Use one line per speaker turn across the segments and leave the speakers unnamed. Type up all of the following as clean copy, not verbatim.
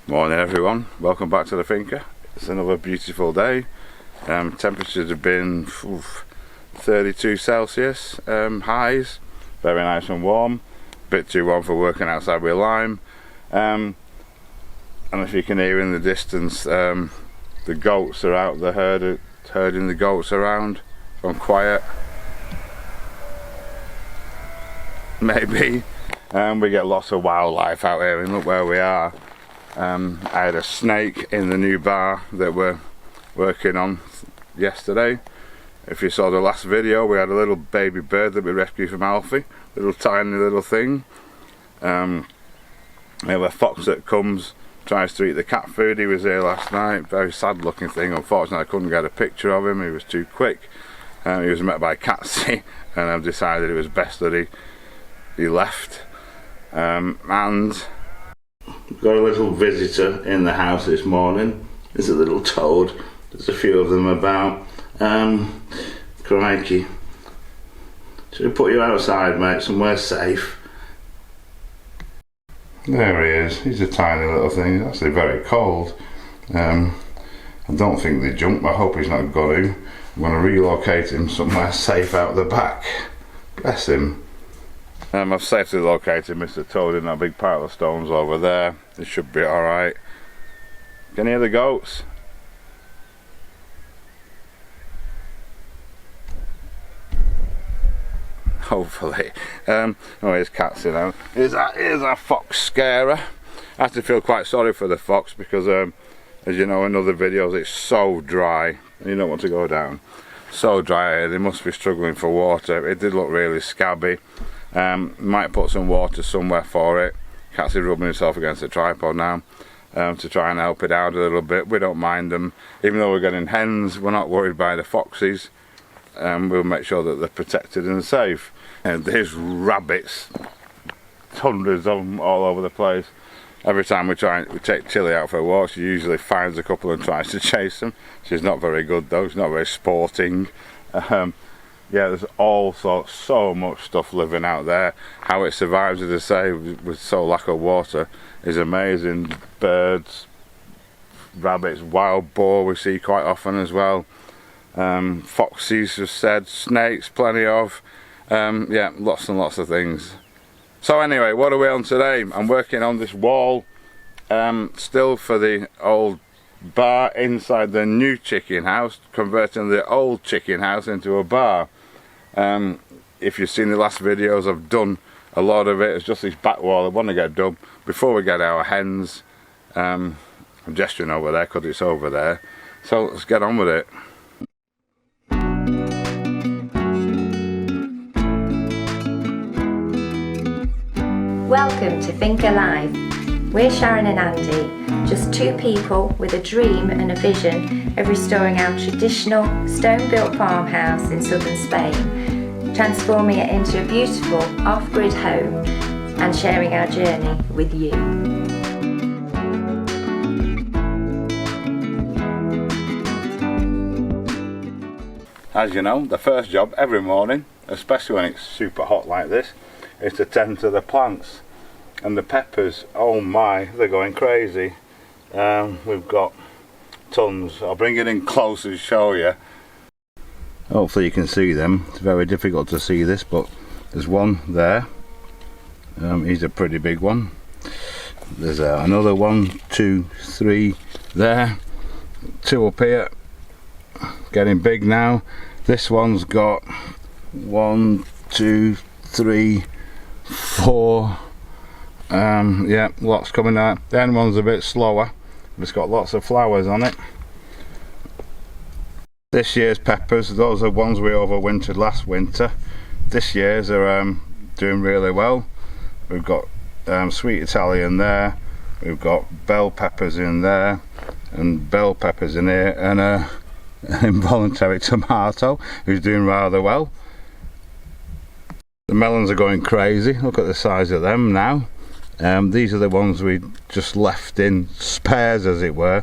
Morning everyone, welcome back to the finca. It's another beautiful day. Temperatures have been 32 Celsius highs, very nice and warm, a bit too warm for working outside with lime. And if you can hear in the distance, the goats are out, the herding the goats around. Gone quiet, maybe. We get lots of wildlife out here, and look where we are. I had a snake in the new bar that we're working on yesterday. If you saw the last video, we had a little baby bird that we rescued from Alfie, little tiny little thing. We have a fox that comes, tries to eat the cat food. He was here last night, very sad looking thing. Unfortunately I couldn't get a picture of him, he was too quick. He was met by Catsy, and I've decided it was best that he left. And we've got a little visitor in the house this morning. There's a little toad. There's a few of them about. Crikey. Should we put you outside, mate, somewhere safe? There he is. He's a tiny little thing. He's actually very cold. I don't think they jump. I hope he's not got to. I'm going to relocate him somewhere safe out the back. Bless him. I've safely located Mr. Toad in that big pile of stones over there. It should be alright. Can you hear the goats? Hopefully. Oh, here's Catsy now. Here's our fox scarer. I have to feel quite sorry for the fox because, as you know in other videos, it's so dry and you don't want to go down. So dry, they must be struggling for water. It did look really scabby. Might put some water somewhere for it. Catsy rubbing himself against the tripod now to try and help it out a little bit. We don't mind them, even though we're getting hens. We're not worried by the foxes. We'll make sure that they're protected and safe. And there's rabbits, hundreds of them all over the place. Every time we take Tilly out for a walk, she usually finds a couple and tries to chase them. She's not very good though. She's not very sporting. Yeah, there's all sorts, so much stuff living out there. How it survives, as I say, with so lack of water is amazing. Birds, rabbits, wild boar we see quite often as well. Foxes, as said, snakes, plenty of. Yeah, lots and lots of things. So anyway, what are we on today? I'm working on this wall still for the old bar inside the new chicken house, converting the old chicken house into a bar. If you've seen the last videos, I've done a lot of it. It's just this back wall I want to get done before we get our hens. I'm gesturing over there because it's over there, so let's get on with it.
Welcome to Finca Live. We're Sharon and Andy, just two people with a dream and a vision of restoring our traditional stone-built farmhouse in southern Spain, transforming it into a beautiful off-grid home and sharing our journey with you.
As you know, the first job every morning, especially when it's super hot like this, is to tend to the plants. And the peppers, oh my, they're going crazy. We've got tons. I'll bring it in close and show you. Hopefully you can see them. It's very difficult to see this, but there's one there. He's a pretty big one. There's another 1, 2, 3 there. 2 up here, getting big now. This one's got 1, 2, 3, 4. Yeah, lots coming out. Then one's a bit slower, but it's got lots of flowers on it. This year's peppers, those are ones we overwintered last winter. This year's are doing really well. We've got sweet Italian there, we've got bell peppers in there, and bell peppers in here, and an involuntary tomato who's doing rather well. The melons are going crazy. Look at the size of them now. These are the ones we just left in spares, as it were,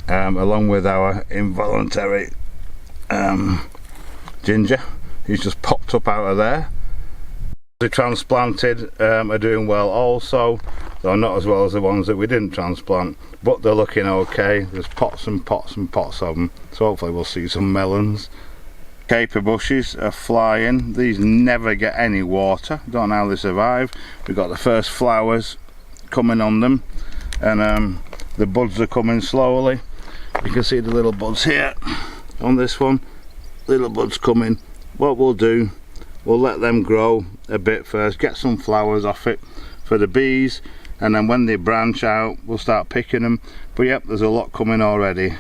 along with our involuntary ginger. He's just popped up out of there. The transplanted are doing well also. though not as well as the ones that we didn't transplant, but they're looking okay. There's pots and pots and pots of them, so hopefully we'll see some melons. Caper bushes are flying. These never get any water, don't know how they survive. We've got the first flowers coming on them, and the buds are coming slowly. You can see the little buds here on this one, little buds coming. What we'll do, we'll let them grow a bit first, get some flowers off it for the bees, and then when they branch out we'll start picking them. But yep, there's a lot coming already.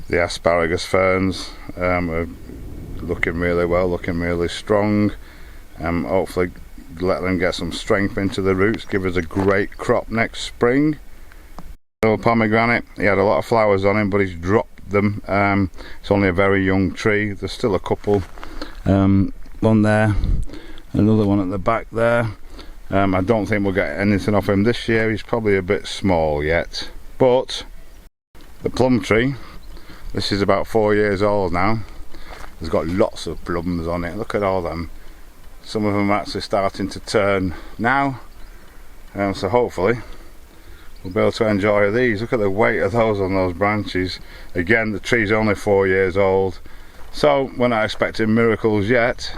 The asparagus ferns are looking really well, looking really strong. Hopefully let them get some strength into the roots, give us a great crop next spring. Little pomegranate, he had a lot of flowers on him, but he's dropped them. It's only a very young tree. There's still a couple on there, another one at the back there. I don't think we'll get anything off him this year. He's probably a bit small yet. But the plum tree, this is about 4 years old now. It's got lots of plums on it. Look at all them. Some of them are actually starting to turn now. So hopefully we'll be able to enjoy these. Look at the weight of those on those branches. Again, the tree's only 4 years old, so we're not expecting miracles yet.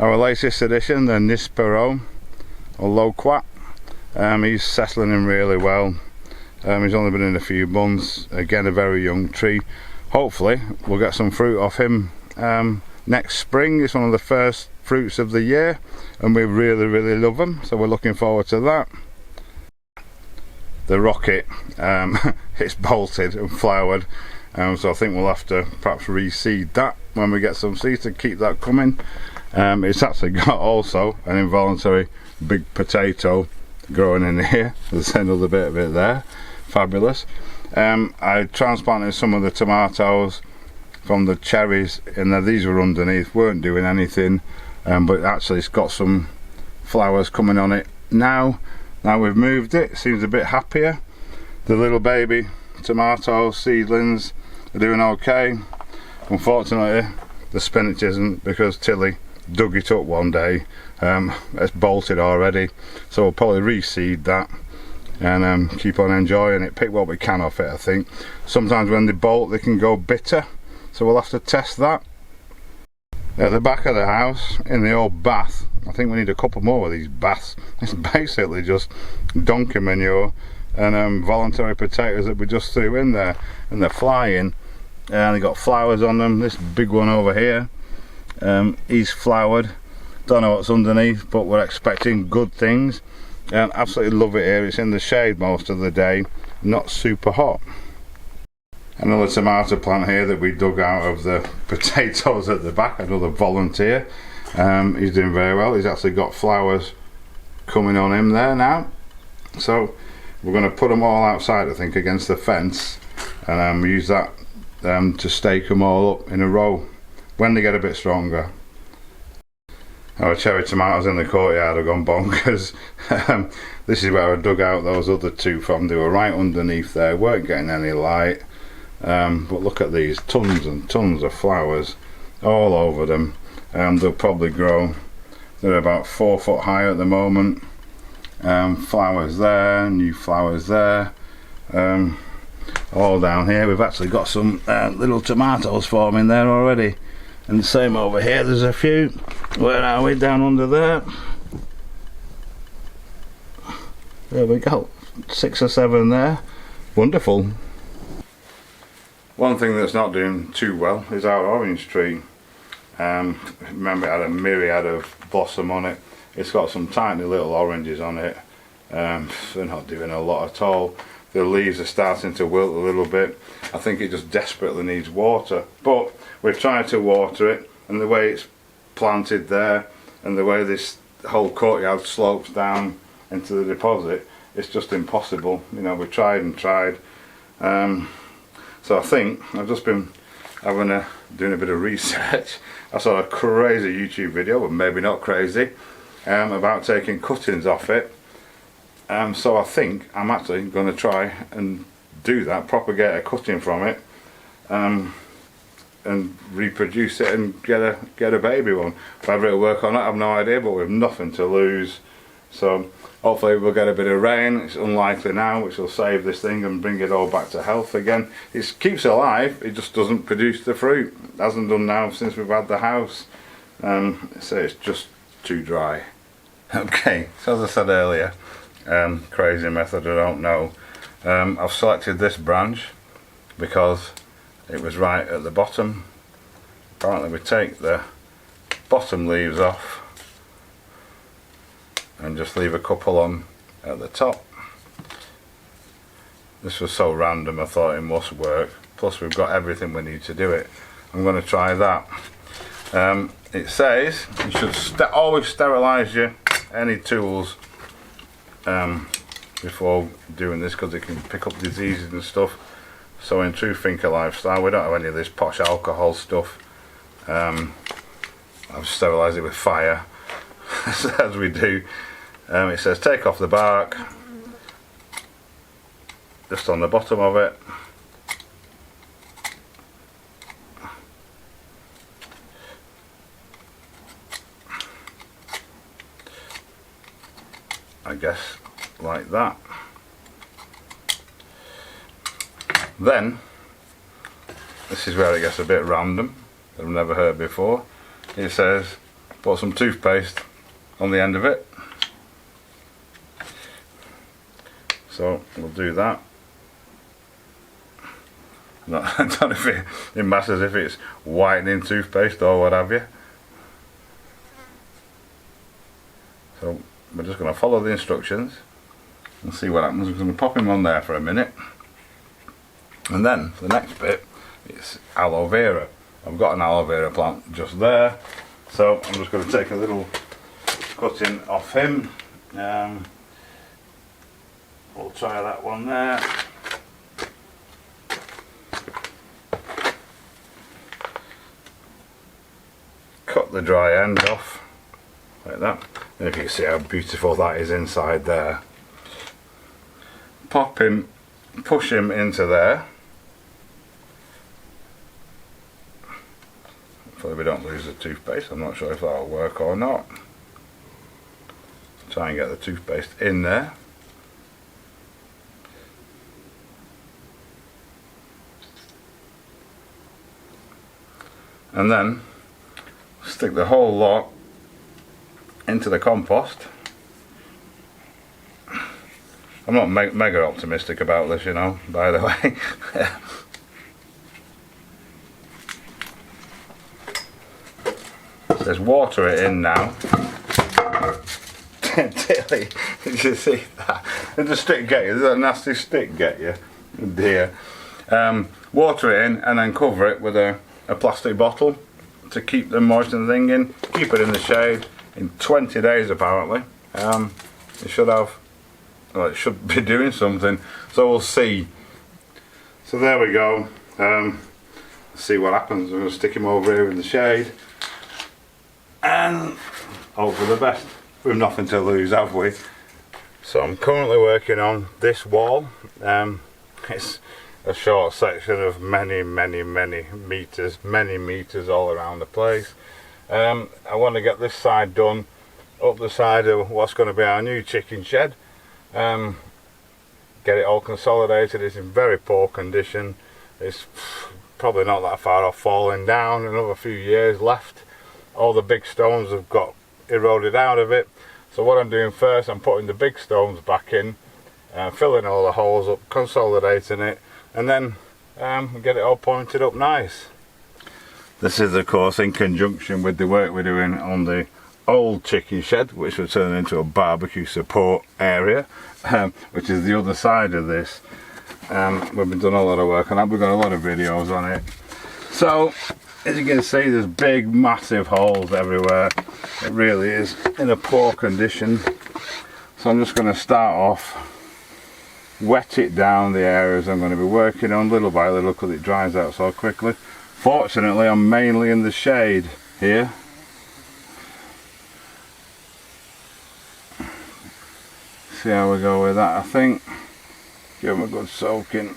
Our latest addition, the Nispero, or Loquat, he's settling in really well. He's only been in a few months. Again, a very young tree. Hopefully we'll get some fruit off him next spring. It's one of the first fruits of the year, and we really love them, so we're looking forward to that. The rocket, it's bolted and flowered, so I think we'll have to perhaps reseed that when we get some seeds to keep that coming. It's actually got also an involuntary big potato growing in here. There's another bit of it there. Fabulous. I transplanted some of the tomatoes from the cherries, and these were underneath, weren't doing anything, but actually it's got some flowers coming on it now. Now we've moved it seems a bit happier. The little baby tomato seedlings are doing okay. Unfortunately the spinach isn't, because Tilly dug it up one day. It's bolted already, so we'll probably reseed that and keep on enjoying it, pick what we can off it. I think sometimes when they bolt they can go bitter, so we'll have to test that. At the back of the house, in the old bath, I think we need a couple more of these baths. It's basically just donkey manure and voluntary potatoes that we just threw in there, and they're flying, and they got flowers on them. This big one over here, he's flowered. Don't know what's underneath, but we're expecting good things. Absolutely love it here. It's in the shade most of the day, not super hot. Another tomato plant here that we dug out of the potatoes at the back, another volunteer. He's doing very well. He's actually got flowers coming on him there now, so we're going to put them all outside, I think, against the fence, and use that to stake them all up in a row when they get a bit stronger. Our cherry tomatoes in the courtyard have gone bonkers. This is where I dug out those other two from. They were right underneath there, weren't getting any light. But look at these, tons and tons of flowers all over them. They'll probably grow. They're about 4 foot high at the moment. Flowers there, new flowers there. All down here we've actually got some little tomatoes forming there already, and the same over here. There's a few. Where are we? Down under there. There we go, 6 or 7 there. Wonderful. One thing that's not doing too well is our orange tree. Remember, it had a myriad of blossom on it. It's got some tiny little oranges on it. They're not doing a lot at all. The leaves are starting to wilt a little bit. I think it just desperately needs water, but we've tried to water it, and the way it's planted there and the way this whole courtyard slopes down into the deposit, it's just impossible. You know, we've tried and tried. So I think I've just been doing a bit of research. I saw a crazy YouTube video, but maybe not crazy, about taking cuttings off it. So I think I'm actually going to try and do that, propagate a cutting from it, and reproduce it and get a baby one. Whether it'll work or not, I have no idea, but we've nothing to lose. So hopefully we'll get a bit of rain. It's unlikely now, which will save this thing and bring it all back to health again. It keeps alive, it just doesn't produce the fruit. It hasn't done now since we've had the house. So it's just too dry. Okay, so as I said earlier, crazy method, I don't know. I've selected this branch because it was right at the bottom. Apparently we take the bottom leaves off and just leave a couple on at the top. This was so random, I thought it must work. Plus we've got everything we need to do it. I'm going to try that. It says you should always sterilise any tools before doing this, because it can pick up diseases and stuff. So in true Thinker lifestyle, we don't have any of this posh alcohol stuff. I've sterilised it with fire as we do. It says take off the bark just on the bottom of it. I guess like that. Then this is where it gets a bit random, I've never heard before. It says put some toothpaste on the end of it. So we'll do that. I don't know if it matters if it's whitening toothpaste or what have you. So we're just going to follow the instructions and see what happens. We're going to pop him on there for a minute, and then the next bit is aloe vera. I've got an aloe vera plant just there, so I'm just going to take a little cutting off him. We'll try that one there. Cut the dry end off like that. And if you can see how beautiful that is inside there. Pop him, push him into there. Hopefully we don't lose the toothpaste. I'm not sure if that'll work or not. Try and get the toothpaste in there. And then stick the whole lot into the compost. I'm not mega optimistic about this, you know, by the way. Just water it in now. Dilly, did you see that? Did the stick get you? Did that nasty stick get you? Oh dear. Water it in and then cover it with a plastic bottle to keep the moisture thing in. Keep it in the shade. In 20 days apparently. It should have, well, it should be doing something, so we'll see. So there we go. Let's see what happens. We're going to stick him over here in the shade and hope for the best. We've nothing to lose, have we? So I'm currently working on this wall. It's a short section of many meters all around the place. I want to get this side done, up the side of what's going to be our new chicken shed. Get it all consolidated. It's in very poor condition. It's probably not that far off falling down. Another few years left. All the big stones have got eroded out of it. So what I'm doing first, I'm putting the big stones back in, filling all the holes up, consolidating it, and then get it all pointed up nice. This is of course in conjunction with the work we're doing on the old chicken shed, which will turn into a barbecue support area, which is the other side of this. We've been doing a lot of work on that. We've got a lot of videos on it. So as you can see, there's big massive holes everywhere. It really is in a poor condition. So I'm just going to start off, wet it down the areas I'm going to be working on little by little because it dries out so quickly. Fortunately I'm mainly in the shade here. See how we go with that. I think give them a good soaking.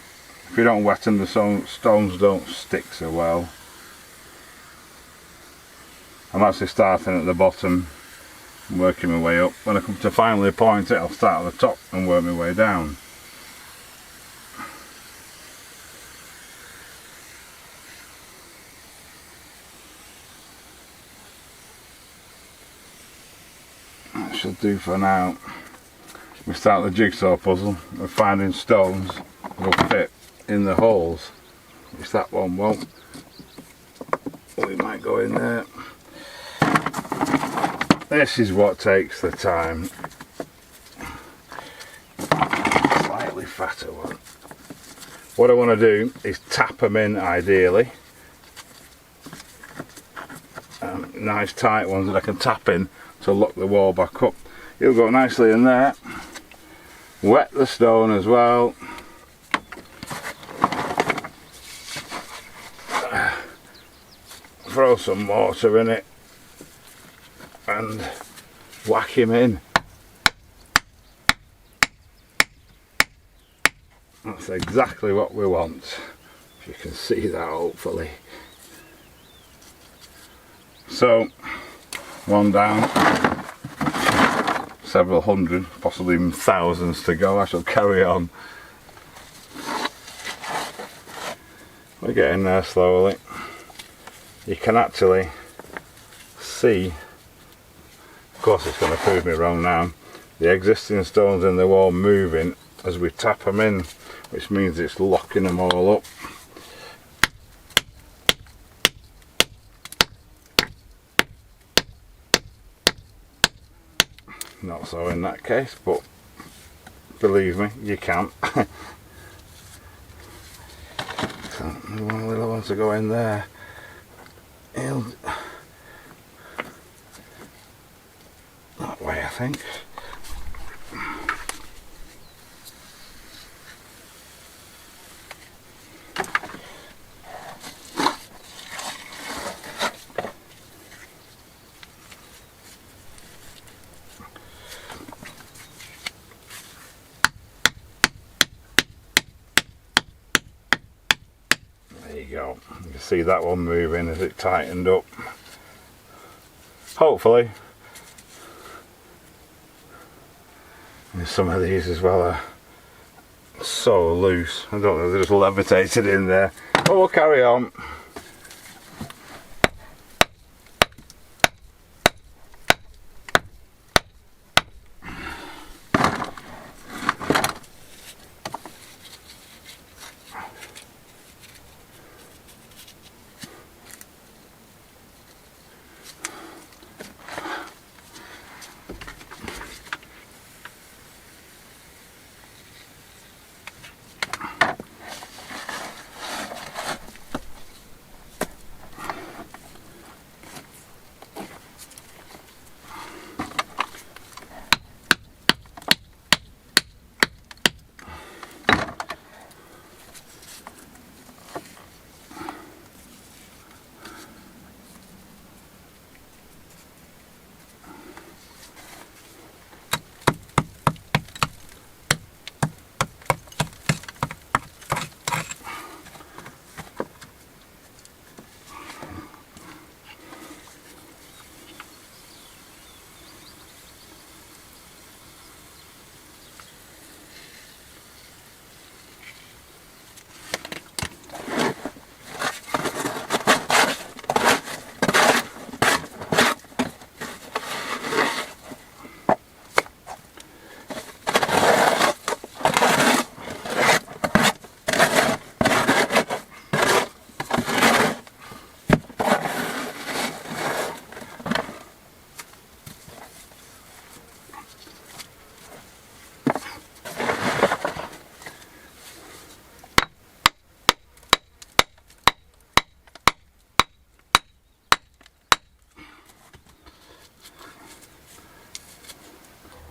If you don't wet them, the stones don't stick so well. I'm actually starting at the bottom I'm working my way up. When I come to finally point it, I'll start at the top and work my way down. That should do for now. We start the jigsaw puzzle. We're finding stones that will fit in the holes. If that one won't, we might go in there. This is what takes the time. Slightly fatter one. What I want to do is tap them in ideally. Nice tight ones that I can tap in to lock the wall back up. It'll go nicely in there. Wet the stone as well. Throw some mortar in it and whack him in. That's exactly what we want. If you can see that, hopefully. So, one down, several hundred, possibly even thousands to go. I shall carry on. We're getting there slowly. You can actually see, of course it's going to prove me wrong now, the existing stones in the wall moving as we tap them in, which means it's locking them all up. Not so in that case, but believe me, you can. So, one little one to go in there. That way, I think. There you go. You can see that one moving as it tightened up. Hopefully. And some of these as well are so loose. I don't know, they're just levitated in there. But we'll carry on.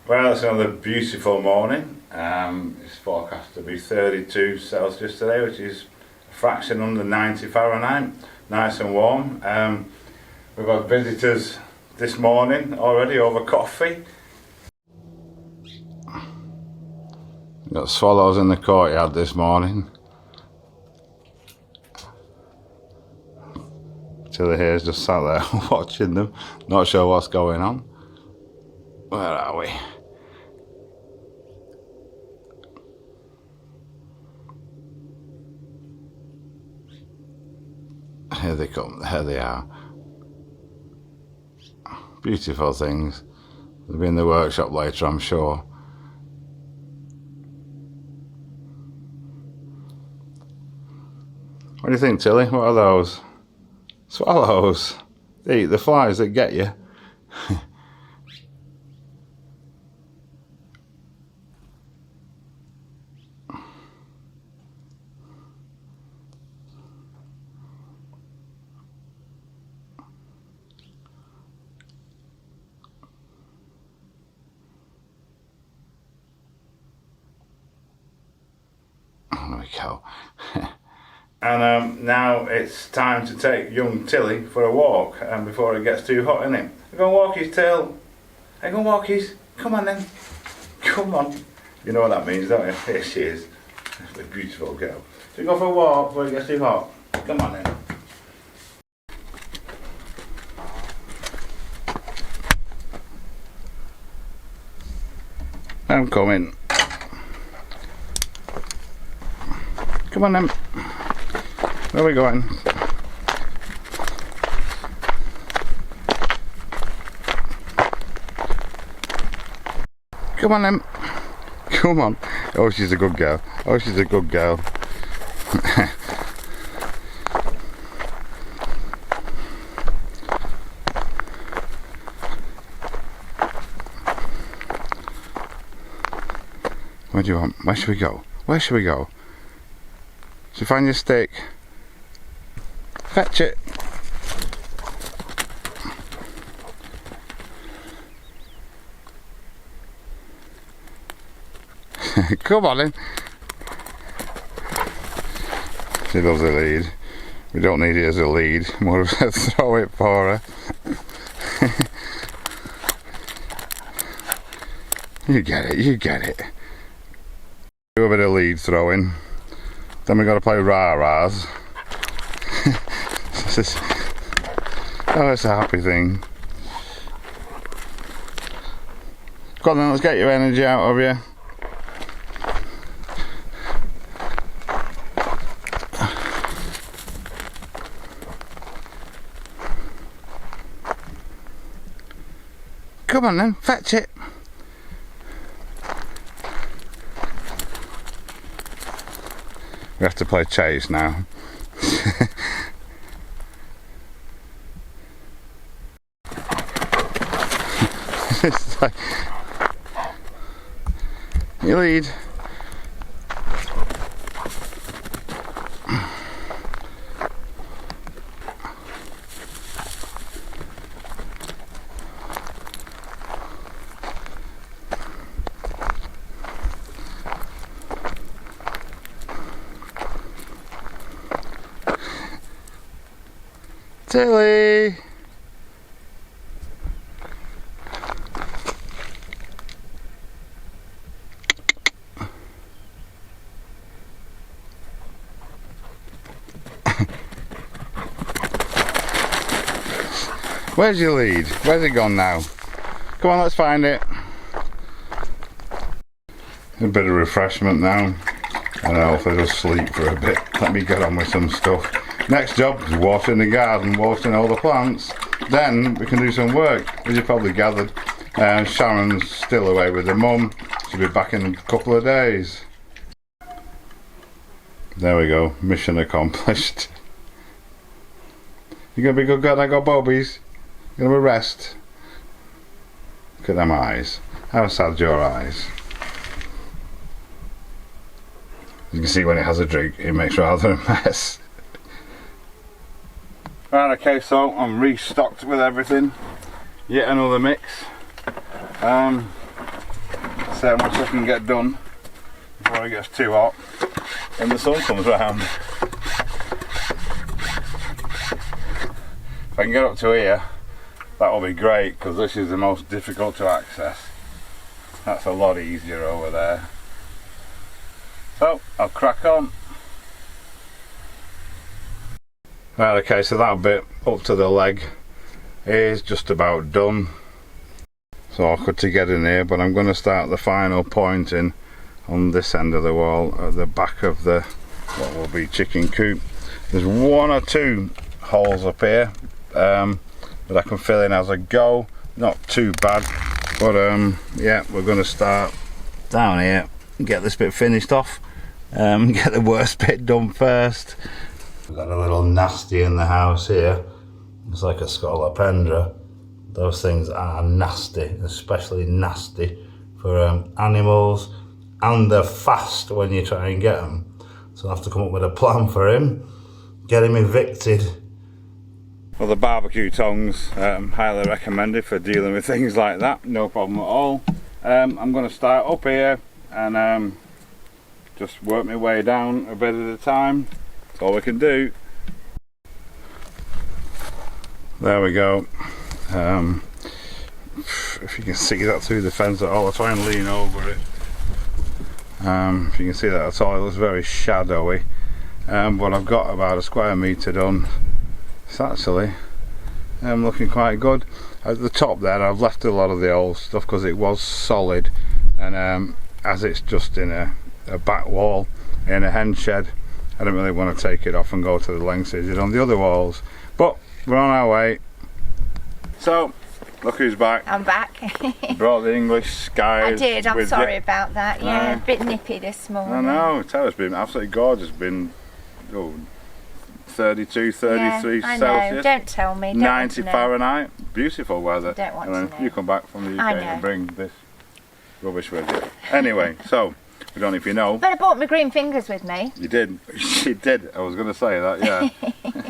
Well, it's another beautiful morning. It's forecast to be 32 Celsius today, which is a fraction under 90 Fahrenheit. Nice and warm. We've got visitors this morning already over coffee. We've got swallows in the courtyard this morning. Tilly here's just sat there watching them, not sure what's going on. Where are we? Here they come, there they are. Beautiful things. They'll be in the workshop later, I'm sure. What do you think, Tilly? What are those? Swallows. They eat the flies that get you. There we go. And now it's time to take young Tilly for a walk, and before it gets too hot, innit? I'm going to walk his tail. I'm going to walk his. Come on then. Come on. You know what that means, don't you? Here she is. A beautiful girl. So we go for a walk before it gets too hot. Come on then. I'm coming. Come on then. Where are we going? Come on then. Come on. Oh, she's a good girl. Oh, she's a good girl. Where do you want? Where should we go? Where should we go? So find your stick. Fetch it. Come on in. She loves a lead. We don't need it as a lead. We'll throw it for her. You get it, you get it. Do a bit of lead throwing. Then we got to play rah-rahs. Oh, it's a happy thing. Go on then, let's get your energy out of you. Come on then, fetch it. We have to play chase now. It's like, you lead. Tilly! Where's your lead? Where's it gone now? Come on, let's find it. A bit of refreshment now. And I'll just sleep for a bit. Let me get on with some stuff. Next job is watering the garden, watering all the plants. Then we can do some work. As you probably gathered, Sharon's still away with her mum. She'll be back in a couple of days. There we go, mission accomplished. You gonna be good girl? I got Bobbies. You gonna rest? Look at them eyes. How sad your eyes. You can see when it has a drink, it makes rather a mess. Right, okay, so I'm restocked with everything. Yet another mix. See how much I can get done before it gets too hot and the sun comes round. If I can get up to here, that will be great, because this is the most difficult to access. That's a lot easier over there. So I'll crack on. Right, okay, so that bit up to the leg is just about done. it's awkward to get in here, but I'm going to start the final pointing on this end of the wall at the back of the what will be chicken coop. There's 1 or 2 holes up here that I can fill in as I go, not too bad, but yeah, we're going to start down here and get this bit finished off, get the worst bit done first. We've got a little nasty in the house here. It's like a scolopendra. Those things are nasty, especially nasty for animals, and they're fast when you try and get them. So I'll have to come up with a plan for him, get him evicted. Well, the barbecue tongs, highly recommended for dealing with things like that, no problem at all. I'm going to start up here and just work my way down a bit at a time. That's all we can do. There we go. If you can see that through the fence at all, I'll try and lean over it. If you can see that at all, it looks very shadowy, but I've got about a square metre done. It's actually looking quite good. At the top there, I've left a lot of the old stuff because it was solid, and as it's just in a back wall in a hen shed, I don't really want to take it off and go to the lengths as it on the other walls. But we're on our way. So, look who's back.
I'm back.
Brought the English skies.
I did, I'm sorry about that. Yeah, a bit nippy this morning.
I know, tell it's been absolutely gorgeous. It's been 32, 33
I
Celsius.
know. Don't tell me. Don't
90 Fahrenheit. Beautiful weather.
Don't want
and then
to know.
you come back from the UK and bring this rubbish with you. Anyway, so, I don't know if you know.
But I brought my green fingers with me.
You did. You did. I was going to say that, yeah.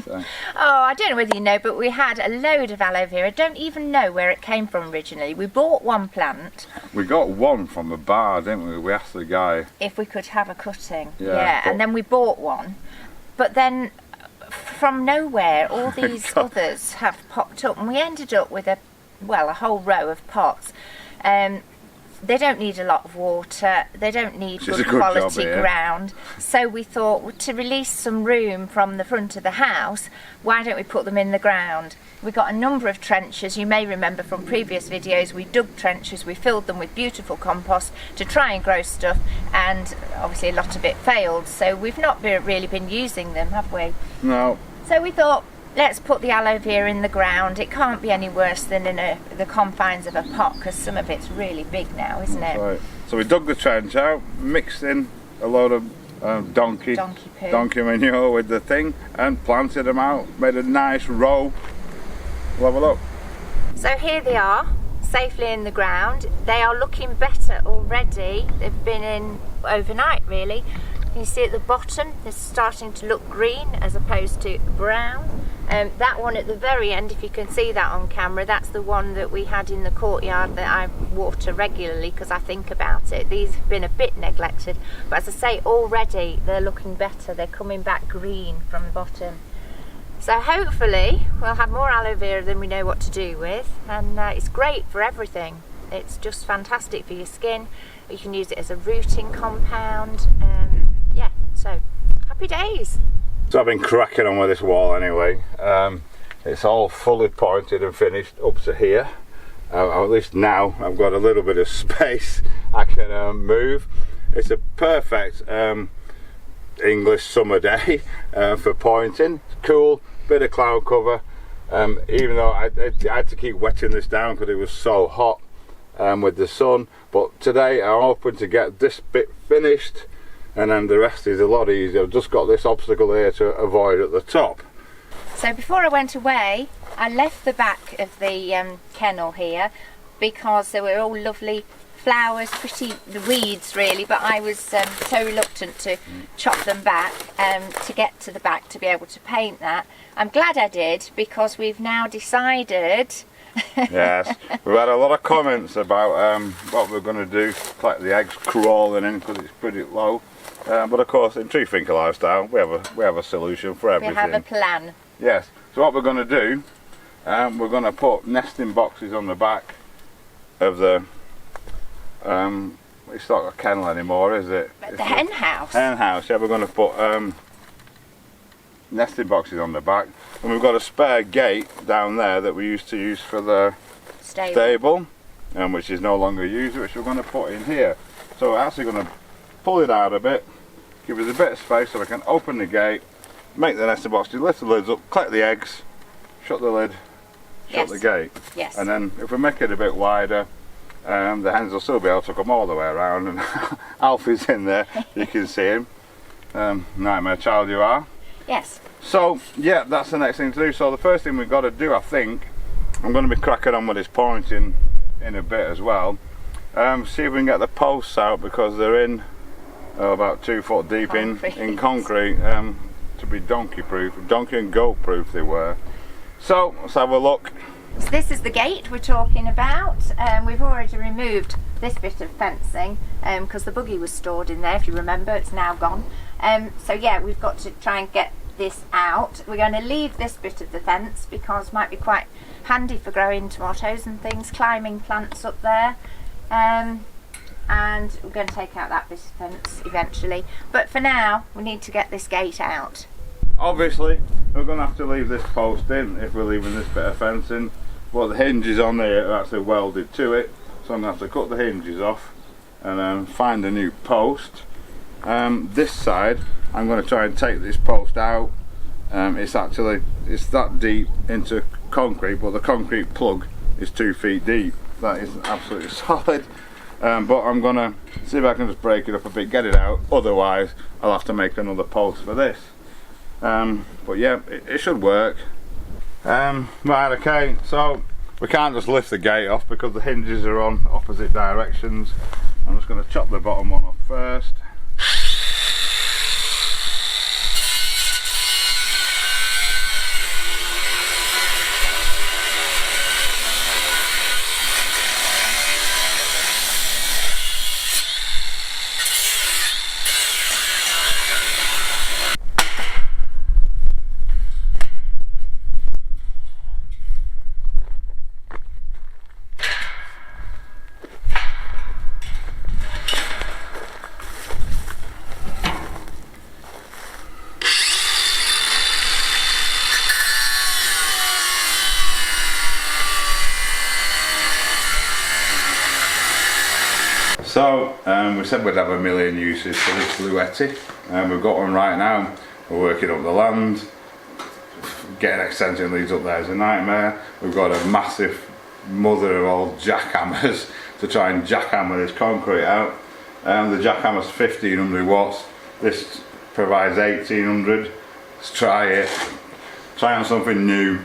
So.
Oh, I don't know whether you know, but we had a load of aloe vera. I don't even know where it came from originally. We bought one plant.
We got one from a bar, didn't we? We asked the guy
if we could have a cutting.
Yeah,
and then we bought one. But then from nowhere, all these others have popped up, and we ended up with a whole row of pots. They don't need a lot of water, they don't need good quality ground, so we thought to release some room from the front of the house, why don't we put them in the ground? We got a number of trenches. You may remember from previous videos, we dug trenches, we filled them with beautiful compost to try and grow stuff, and obviously a lot of it failed, so we've not really been using them, have we?
No.
So we thought, let's put the aloe vera in the ground. It can't be any worse than in the confines of a pot, because some of it's really big now, isn't it?
Right. So we dug the trench out, mixed in a load of donkey manure with the thing, and planted them out, made a nice row. We'll have a look.
So here they are, safely in the ground. They are looking better already. They've been in overnight, really. You see at the bottom, they're starting to look green as opposed to brown. That one at the very end, if you can see that on camera, that's the one that we had in the courtyard that I water regularly because I think about it. These have been a bit neglected, but as I say, already they're looking better. They're coming back green from the bottom. So hopefully we'll have more aloe vera than we know what to do with, and it's great for everything. It's just fantastic for your skin. You can use it as a rooting compound. Yeah, so happy days.
So I've been cracking on with this wall anyway. It's all fully pointed and finished up to here. At least now I've got a little bit of space I can move. It's a perfect English summer day for pointing. It's cool, bit of cloud cover. Even though I had to keep wetting this down because it was so hot with the sun. But today I'm hoping to get this bit finished, and then the rest is a lot easier. I've just got this obstacle here to avoid at the top.
So before I went away, I left the back of the kennel here because there were all lovely flowers, pretty weeds really, but I was so reluctant to chop them back to get to the back to be able to paint that. I'm glad I did, because we've now decided
yes, we've had a lot of comments about what we're going to do, like the eggs crawling in because it's pretty low. But of course, in Tree Thinker Lifestyle, we have a solution for everything.
We have a plan.
Yes. So what we're going to do, we're going to put nesting boxes on the back of the. It's not a kennel anymore, is it?
The hen house.
Hen house. Yeah, we're going to put nesting boxes on the back, and we've got a spare gate down there that we used to use for the stable. which is no longer used, which we're going to put in here. So we're actually going to pull it out a bit, give us a bit of space so we can open the gate, make the nesting box, lift the lids up, collect the eggs, shut the lid, shut the gate.
Yes.
And then if we make it a bit wider, the hens will still be able to come all the way around, and Alfie's in there, you can see him. Nightmare child you are.
Yes.
So yeah, that's the next thing to do. So the first thing we've got to do, I think, I'm going to be cracking on with this pointing in a bit as well. See if we can get the posts out, because they're in about 2 foot deep in concrete, to be donkey proof, donkey and goat proof they were. So let's have a look.
So this is the gate we're talking about. We've already removed this bit of fencing because the buggy was stored in there, if you remember. It's now gone. So yeah, we've got to try and get this out. We're going to leave this bit of the fence because it might be quite handy for growing tomatoes and things, climbing plants up there. And we're going to take out that bit of fence eventually. But for now, we need to get this gate out.
Obviously, we're going to have to leave this post in if we're leaving this bit of fencing. But the hinges on there are actually welded to it, so I'm going to have to cut the hinges off and find a new post. This side, I'm going to try and take this post out. It's that deep into concrete, but the concrete plug is 2 feet deep. That is absolutely solid. But I'm going to see if I can just break it up a bit, get it out. Otherwise, I'll have to make another post for this. But yeah, it should work. Right, okay, so we can't just lift the gate off because the hinges are on opposite directions. I'm just going to chop the bottom one off first. So we said we'd have a million uses for this bluetti, and we've got one right now. We're working up the land. Getting extension leads up there is a nightmare. We've got a massive mother of all jackhammers to try and jackhammer this concrete out. The jackhammer's 1500 watts. This provides 1800. Let's try it. Try on something new.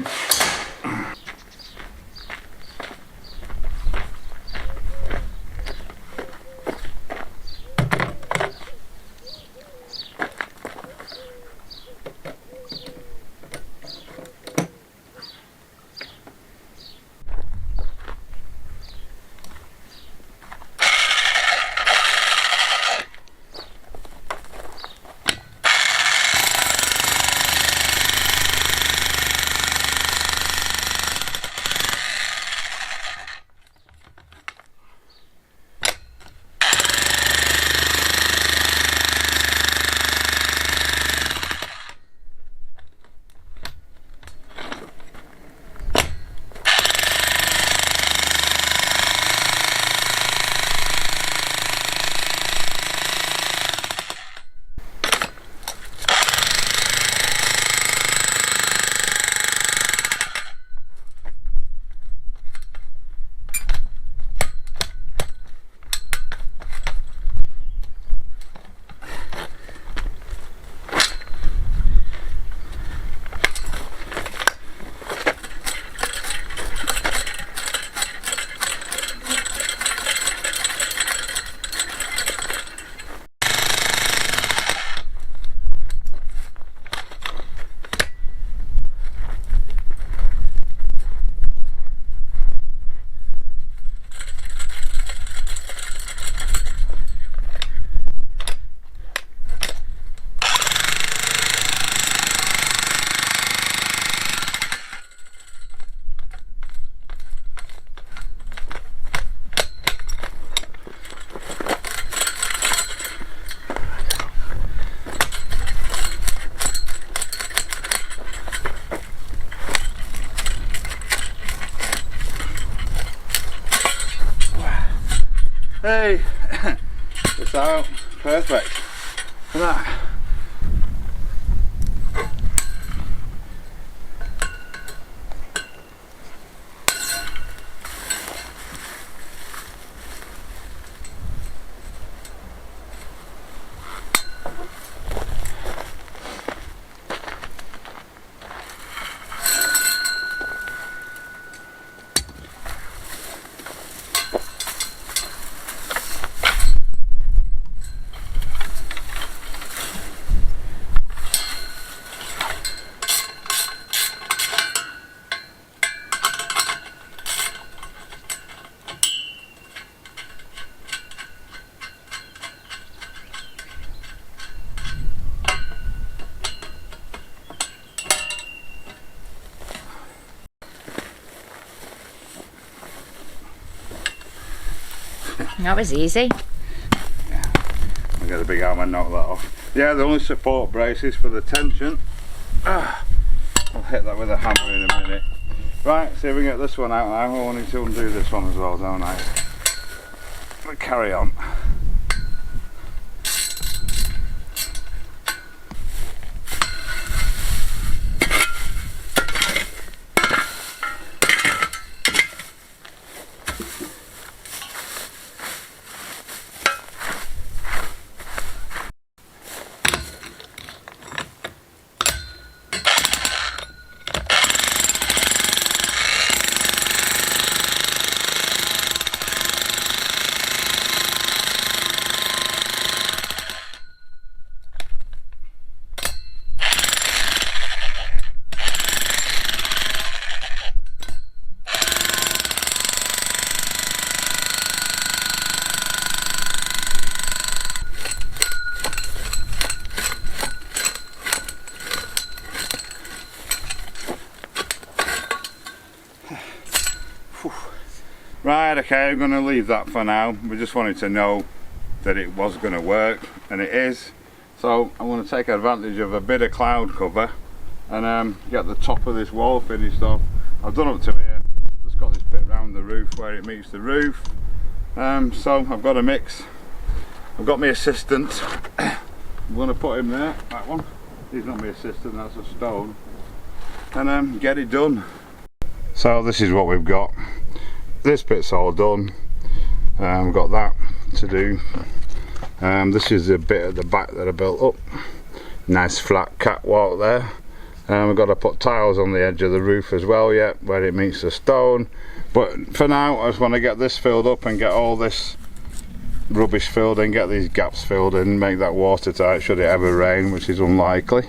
Hey, it's out. Perfect. Look at that.
That was easy.
Yeah, I'll get a big arm and knock that off. Yeah, the only support braces for the tension. I'll hit that with a hammer in a minute. Right, see if we can get this one out now. I want to undo this one as well, don't I? But carry on. Right, okay, I'm going to leave that for now. We just wanted to know that it was going to work, and it is. So I'm going to take advantage of a bit of cloud cover and get the top of this wall finished off. I've done up to here, just got this bit around the roof where it meets the roof. So I've got a mix. I've got my assistant. I'm going to put him there, that one. He's not my assistant, that's a stone. And get it done. So this is what we've got. This bit's all done. We've got that to do. This is the bit at the back that I built up. Nice flat catwalk there. We've got to put tiles on the edge of the roof as well yet, where it meets the stone. But for now, I just want to get this filled up and get all this rubbish filled in, get these gaps filled in, make that watertight should it ever rain, which is unlikely.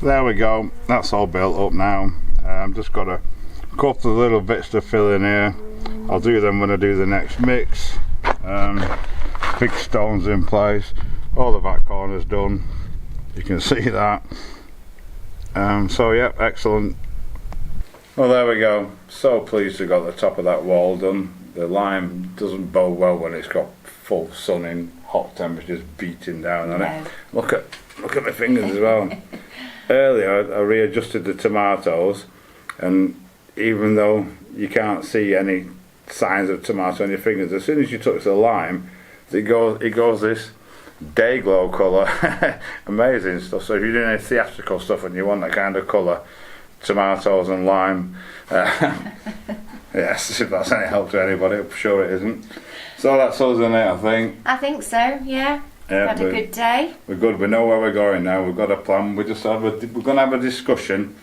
There we go, that's all built up now. Just got a couple of little bits to fill in here. I'll do them when I do the next mix. Big stones in place, all the back corners done, you can see that. So yeah, excellent. Well, there we go, so pleased to got the top of that wall done. The lime doesn't bode well when it's got full sun in, hot temperatures beating down on it. Look at my fingers as well. Earlier I readjusted the tomatoes, and even though you can't see any signs of tomato on your fingers, as soon as you touch the lime, it goes this day glow colour. Amazing stuff. So if you're doing any theatrical stuff and you want that kind of colour, tomatoes and lime, yes, if that's any help to anybody, I'm sure it isn't. So that's us in it, I think.
I think so, yeah. Had a good day.
We're good, we know where we're going now, we've got a plan. We're going to have a discussion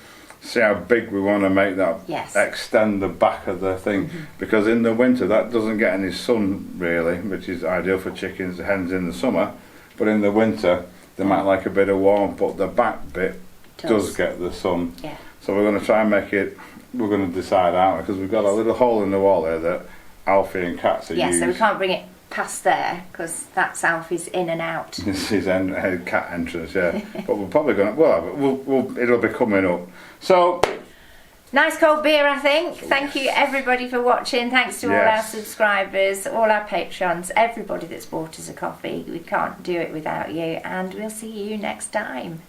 see how big we want to make that.
Yes.
Extend the back of the thing, because in the winter that doesn't get any sun really, which is ideal for chickens, hens in the summer. But in the winter they might like a bit of warmth, but the back bit does get the sun.
Yeah.
So we're going to try and make it. We're going to decide out, because we've got a little hole in the wall there that Alfie and Cats are
Yeah,
used.
so we can't bring it past there because that's Alfie's in and out.
This is his cat entrance, yeah. But we're probably going to. It'll be coming up. So.
Nice cold beer, I think. Thank you everybody for watching. Thanks to all our subscribers, all our patrons, everybody that's bought us a coffee. We can't do it without you, and we'll see you next time.